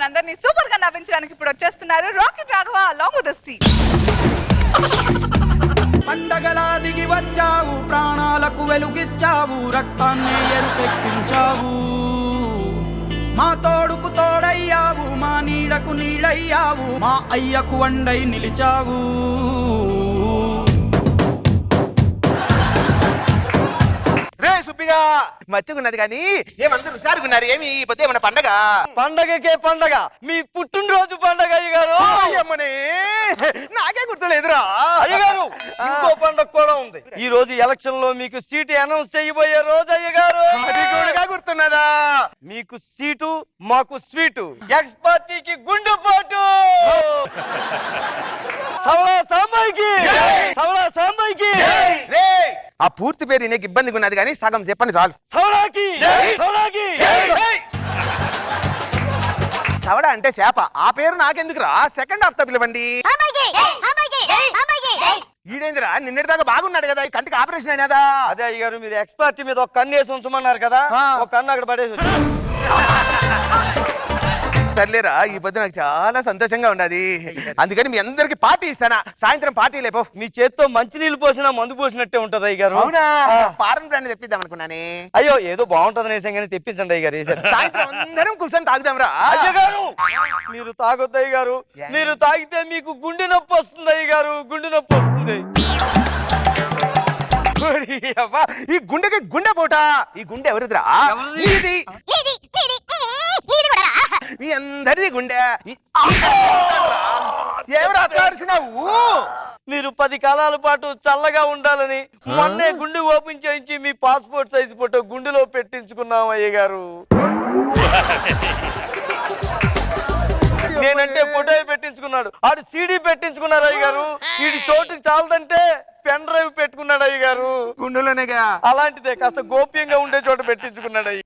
మనందరినీ సూపర్ గా నవ్వించడానికి ఇప్పుడు వచ్చేస్తున్నారు rocket Raghava along with team. పండగలా దిగి వచ్చావు, ప్రాణాలకు వెలుగిచ్చావు, రక్తాన్ని ఎరుపెక్కించావు, మా తోడుకు తోడయ్యావు, మా నీడకు నీడయ్యావు, మా అయ్యకు వండై నిలిచావు. సుబ్బిగా మచ్చుకున్నది కానీ ఏమందరూ హుషారుగున్నారు. ఏమి పొద్దు ఏమన్నా పండగ? పండగకే పండగ, మీ పుట్టినరోజు పండగ అయ్యగారు. అమ్మనే నాకే గుర్తులేదురా అయ్యగారు. ఇంకో పండగ కూడా ఉంది. ఈ రోజు ఎలక్షన్ లో మీకు సీటు అనౌన్స్ చేయబోయే రోజు అయ్యగారు. అది కూడా గుర్తున్నదా? మీకు సీటు మాకు స్వీటు, ఎక్స్ పార్టీకి గుండెపోటు. సవరా సాంబాయికి, సవరా సాంబాయికి. ఆ పూర్తి పేరు నీకు ఇబ్బందిగా ఉన్నది కానీ సగం చెప్పండి చాలు. సవరాకి, సవరాకి. సవడ అంటే చేప, ఆ పేరు నాకెందుకురా? సెకండ్ హాఫ్ తో పిలవండి. ఈడేంద్రా నిన్నటి దాకా బాగున్నాడు కదా, ఈ కంటికి ఆపరేషన్ అయినదా? అదే అయ్యగారు, మీరు ఎక్స్ పార్టీ మీద ఒక కన్ను వేసి ఉంచమన్నారు కదా, ఒక కన్ను అక్కడ పడేసి. సర్లేరా, ఈ పొద్దు నాకు చాలా సంతోషంగా ఉన్నది. అందుకని మీ అందరికి పార్టీ ఇస్తానా? సాయంత్రం పార్టీ లేపో. మీ చేత్తో మంచి నీళ్ళు పోసినా మందు పోసినట్టే ఉంటది అయ్యగారు. అవునా? ఫారెన్ బ్రాండ్ తెప్పిద్దాం అనుకున్నానే. అయ్యో ఏదో బాగుంటది నేసంగానే తెప్పించండి అయ్యగారు. సాయంత్రం అందరం కూర్చొని తాగుదాం రా. అయ్యగారు మీరు తాగొద్దు అయ్యగారు. మీరు తాగితే మీకు గుండె నొప్పి వస్తుంది అయ్యగారు, గుండె నొప్పి వస్తుంది. ఈ గుండెకి గుండె పోటా? ఈ గుండె ఎవరిదిరా? మీ అందరిది గుండె. ఎవరు అట్లాడిసినావు? మీరు 10 కాలాల పాటు చల్లగా ఉండాలని మొన్నే గుండె ఓపెన్ చేయించి మీ పాస్పోర్ట్ సైజు ఫోటో గుండెలో పెట్టించుకున్నాం అయ్యగారు. నేనంటే ఫోటో పెట్టించుకున్నాడు, ఆడు సీడీ పెట్టించుకున్నారు అయ్యగారు. వీడి చోటుకి చాలదంటే పెన్ డ్రైవ్ పెట్టుకున్నాడు అయ్యగారు గుండెలోనేగా. అలాంటిదే కాస్త గోప్యంగా ఉండే చోట పెట్టించుకున్నాడు అయ్య.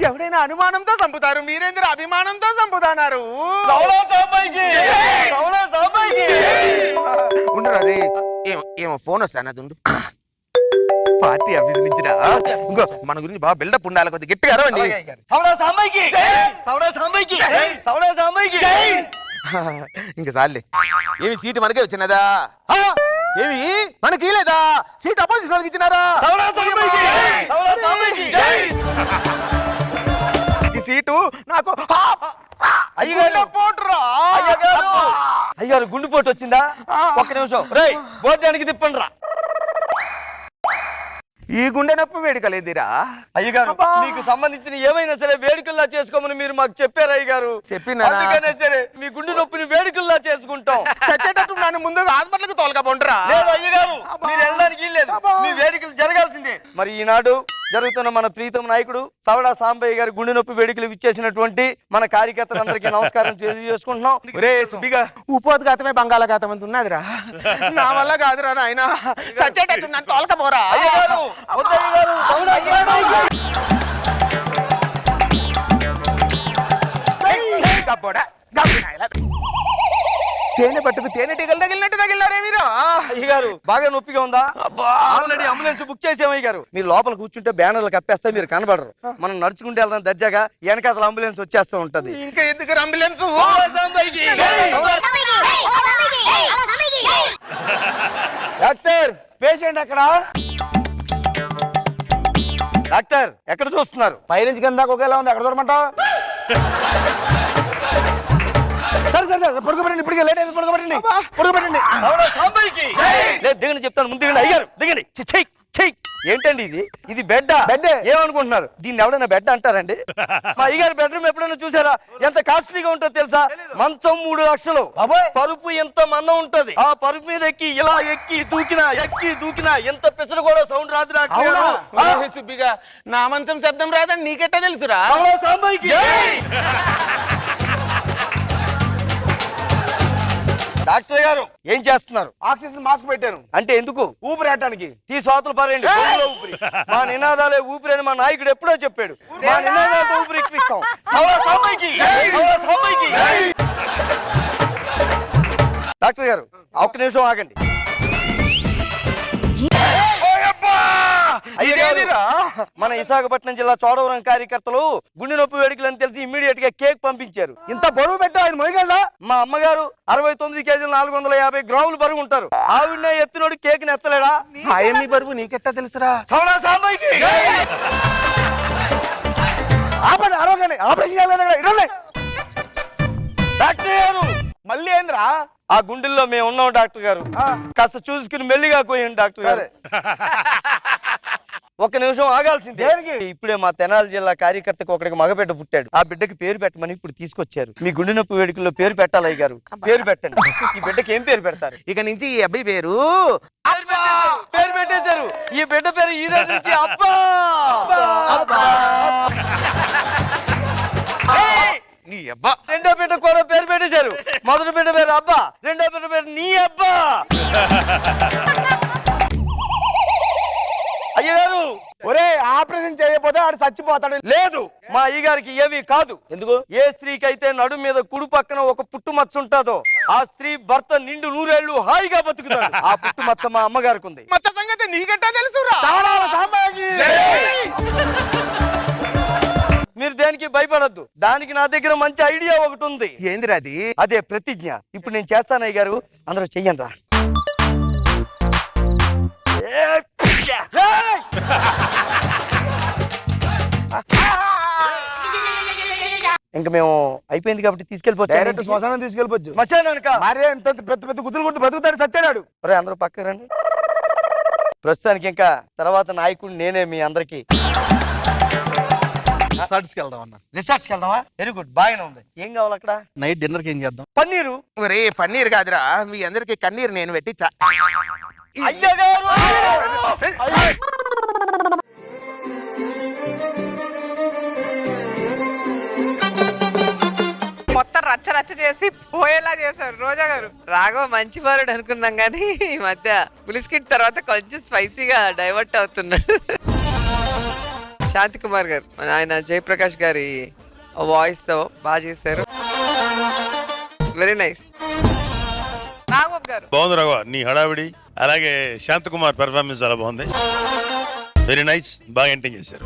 ఎవడైనా అనుమానంతో చంపుతారు, మీరేంద్ర అభిమానంతో చంపుతాన్నారు. ఉండరా రే, ఏమో ఫోన్ వస్తాను దుండు. పార్టీ ఆఫీస్ నుంచి ఇంకో మన గురించి బాగా బిల్డప్ ఉండాలి, కొద్దిగా గట్టిగా అరవండి. ఇంకా సార్లే. ఏమి సీటు మనకే వచ్చినదా? ఏమి మనకి లేదా? సీట్ అపోజిషన్ వాళ్ళకి ఇచ్చినారా? ఈ సీటు నాకు అయ్యారు. గుండెపోటు వచ్చిందా? ఒక్క నిమిషం రేయ్, బోర్డానికి తిప్పండి రా. ఈ గుండె నొప్పి వేడుకలేదురా అయ్యగారు. మీకు సంబంధించిన ఏమైనా సరే వేడుకల్లా చేసుకోమని మీరు మాకు చెప్పారు అయ్యగారు. అందుకనే సరే మీ గుండె నొప్పిని వేడుకల్లా చేసుకుంటాం. చచ్చేటట్టు నన్ను ముందు హాస్పిటల్కి తోలకపోండిరా. లేదు అయ్యగారు, మీరు వెళ్ళడానికి లేదు, మీ వేడుకలు జరగాల్సిందే. మరి ఈనాడు జరుగుతున్న మన ప్రీతం నాయకుడు సవడా సాంబయ్య గారి గుండె నొప్పి వేడుకలు ఇచ్చేసినటువంటి మన కార్యకర్తలందరికీ నమస్కారం చేసుకుంటున్నాం. ఉపోద్ఘాతమే బంగాళాఘాతం అంత ఉన్నదిరా, నా వల్ల కాదురా నాయన. చచ్చేటట్టు నన్ను తోలకపోరా. తేనె పట్టుకు తేనెటీగలు తగిలినట్టు తగిలినారే మీరు. అయ్యగారు బాగా నొప్పిగా ఉందా? ఆల్రెడీ అంబులెన్స్ బుక్ చేసాం అయ్యగారు. మీరు లోపల కూర్చుంటే బ్యానర్లు కప్పేస్తే మీరు కనబడరు. మనం నడుచుకుంటే వెళ్దాం దర్జాగా, వెనకాల అంబులెన్స్ వచ్చేస్తూ ఉంటది. ఇంకా ఎందుకు అంబులెన్స్? డాక్టర్ పేషెంట్ ఎక్కడ? డాక్టర్ ఎక్కడ చూస్తున్నారు? పైనుంచి కింద ఒకేలా ఉంది, ఎక్కడ చూడమంటావు? సరే సరే సరే పడుకోబెట్టండి, ఇప్పటికే లేట్ అయింది. పడుకోబెట్టండి పడుకోబెట్టండి. లేదు దిగండి, చెప్తాను ముందు దిగండి. అయ్యారు దిగండి. చెయ్యి ఏంటండి ఇది? ఇది బెడ్ ఏమనుకుంటున్నారు? దీన్ని ఎవడైనా బెడ్ అంటారండి? మా అయ్యగారు బెడ్రూమ్ ఎప్పుడైనా చూసారా? ఎంత కాస్ట్లీగా ఉంటుందో తెలుసా? మంచం 3 లక్షలు, పరుపు ఎంత మన్నం ఉంటది. ఆ పరుపు మీద ఇలా ఎక్కి దూకినా ఎంత పిసరు కూడా సౌండ్ రాదు. సుబ్బిగా నా మంచం శబ్దం రాదని నీకెట్టా తెలుసురా? డాక్టర్ గారు ఏం చేస్తున్నారు? ఆక్సిజన్ మాస్క్ పెట్టాను. అంటే ఎందుకు? ఊపిరేయటానికి. తీసుకోతలు పారేయండి. ఊపిరి మా నినాదాలే ఊపిరి అని మా నాయకుడు ఎప్పుడో చెప్పాడు. మా నినాదాలతో ఊపిరి ఎక్కిస్తాం. డాక్టర్ గారు ఒక్క నిమిషం ఆగండి. ఇదేందిరా? మన విశాఖపట్నం జిల్లా చోడవరం కార్యకర్తలు గుండె నొప్పి వేడుకలు అని తెలిసి ఇమ్మీడియట్ గా కేక్ పంపించారు. ఇంత బరువు పెట్టా ఆయన మొయ్యగలడా? మా అమ్మగారు 69 కేజీలు 450 గ్రాములు బరువు ఉంటారు. ఆవిడ ఎత్తునోడు కేక్ ఎత్తలేడా? ఆయమ్మి బరువు నీకెట్టా తెలుసురా? సౌనా సాంబాయికి ఆపండి, అరవకండి. ఆపరేషన్ చేయాలి. ఇవ్వండి. డాక్టర్ గారు మళ్ళీ ఏంద్రా? ఆ గుండెల్లో మేము ఉన్నాం డాక్టర్ గారు. కాస్త చూసుకుని మెల్లిగా పోయండి డాక్టర్ గారు. ఒక నిమిషం ఆగాల్సిందే. ఇప్పుడే మా తెనాలి జిల్లా కార్యకర్తకు ఒకడికి మగబిడ్డ పుట్టాడు. ఆ బిడ్డకి పేరు పెట్టమని ఇప్పుడు తీసుకొచ్చారు. మీ గుండె నొప్పి వేడుకల్లో పేరు పెట్టాలి అయ్య గారు. పేరు పెట్టండి. ఈ బిడ్డకి ఏం పేరు పెడతారు? ఇక నుంచి ఈ అబ్బాయి పేరు పేరు పెట్టేశారు. ఈ బిడ్డ పేరు ఈ రోజు నుంచి అబ్బా. నీ అబ్బా. రెండో బిడ్డ కూడా పేరు పెట్టేశారు. మొదటి బిడ్డ పేరు అబ్బా, రెండో బిడ్డ పేరు నీ అబ్బా. అయ్యగారు ఒరే, ఆపరేషన్ చేయకపోతే ఆడు చచ్చిపోతాడు. లేదు, మా అయ్యగారికి ఏవి కాదు. ఎందుకు? ఏ స్త్రీకి అయితే నడు మీద కుడి పక్కన ఒక పుట్టుమచ్చ ఉంటుందో ఆ స్త్రీ భర్త నిండు 100 ఏళ్ళు హాయిగా బతుకుతాడు. ఆ పుట్టుమచ్చ మా అమ్మగారికి ఉంది. మచ్చ సంగతి నీకెట్టా తెలుసురా? మీరు దేనికి భయపడద్దు. దానికి నా దగ్గర మంచి ఐడియా ఒకటి ఉంది. ఏందిరా అది? అదే ప్రతిజ్ఞ. ఇప్పుడు నేను చేస్తాను అయ్య గారు, అందరూ చెయ్యండి రా. ఇంకా మేము అయిపోయింది కాబట్టి డైరెక్ట్ తీసుకెళ్ళిపోవచ్చు. శ్మశానం తీసుకెళ్ళిపోవచ్చు. మచానక మరే ఎంత పెద్ద పెద్ద గుద్దులు కొట్టి బతుకుతాడు, చచ్చాడు. ఒరే అందరూ పక్క రండి. ప్రస్తుతానికి ఇంకా తర్వాత నాయకుడు నేనే మీ అందరికి. రిసార్ట్స్కి వెళ్దాం అన్న. రిసార్ట్స్కి వెళ్దామా? వెరీ గుడ్, బాగానే ఉంది. ఏం కావాలి అక్కడ? నైట్ డిన్నర్కి ఏం చేద్దాం? పన్నీరు. ఒరే పన్నీర్ కాదురా, మీ అందరికి కన్నీరు నేను పెట్టించా. అయ్యగారు మొత్తం రచ్చ రచ్చ చేసి పోయేలా చేశారు రోజా గారు. రాఘవ మంచి వారుడు అనుకున్నాం కానీ ఈ మధ్య పులిస్కిట్ తర్వాత కొంచెం స్పైసీగా డైవర్ట్ అవుతున్నాడు. శాంతి కుమార్ గారు, ఆయన జయప్రకాష్ గారి వాయిస్ తో బాగా చేశారు. Very nice. నాగబాబు గారు బాగుంది రాఘవ, నీ హడావిడి అలాగే శాంతకుమార్ పెర్ఫార్మెన్స్ చాలా బాగుంది. వెరీ నైస్, బాగా ఎంటైన్ చేశారు.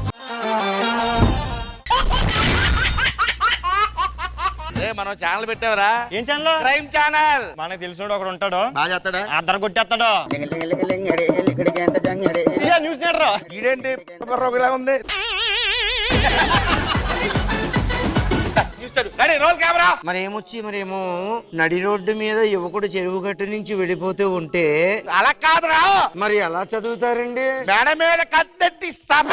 మనం ఛానల్ పెట్టావరా? ఏం ఛానల్? Crime channel. మనకు తెలిసినోడు ఒకడు ఉంటాడు, బాగా చేస్తాడా, అందరు కొట్టేస్తాడు. న్యూస్ థియేటర్ ఇదేంటి రోగిలా ఉంది. Roll camera. మరేమో నడి రోడ్డు మీద యువకుడు చెరువు గట్టు నుంచి వెళ్ళిపోతే ఉంటే అలా కాదురా, మరి ఎలా చదువుతారండి? మేడ మీద కత్తెట్టి సభ.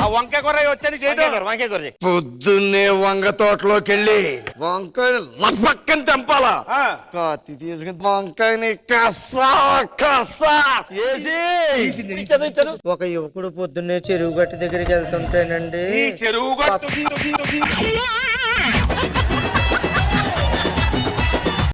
ఆ వంకాయ కూర వచ్చని చేయడం. పొద్దున్నే వంగ తోటలోకి వెళ్ళి వంకాయని పక్కన తెంపాలా, కత్తి తీసుకుని వంకాయని కసా కసా వేసి. ఒక యువకుడు పొద్దున్నే చెరువు గట్టు దగ్గరికి వెళ్తుంటేనండి, చెరువు